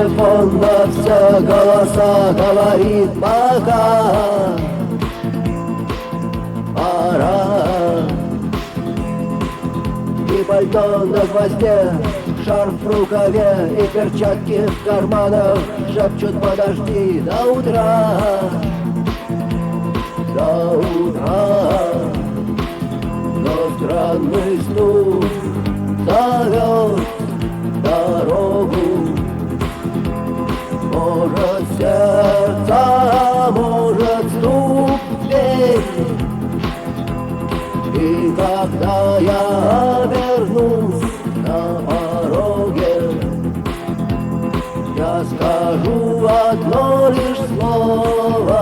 телефон на все голоса говорит пока. Пора. И пальто на гвозде, шарф в рукаве и перчатки в карманах шепчут подожди до утра. До утра. Но странный стук зовет дорогу. Может сердце, может стук в дверь. И когда я вернусь на пороге, я скажу одно лишь слово.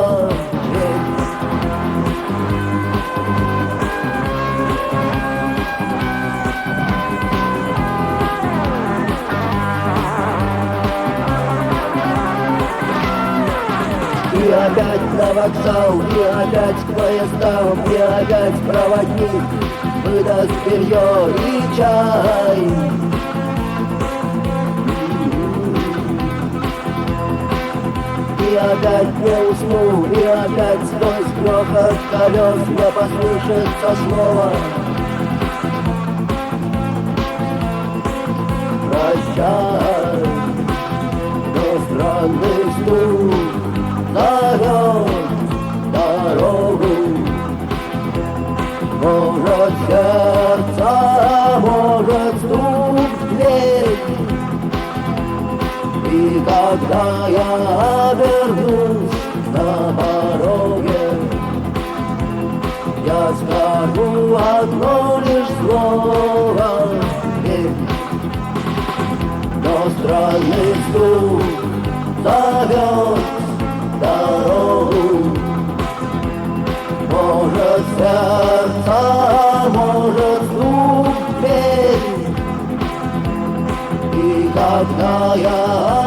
И опять на вокзал, и опять к поездам, и опять проводник выдаст белье и чай. И опять не усну, и опять сквозь грохот колес не послышится снова. Прощай, но странный стук зовет дорогу. Может сердце, может стук в дверь. И когда я вернусь на пороге, я скажу одно лишь слово. Но странный стук зовет дорогу. Может сердце, может стук в дверь. И когда я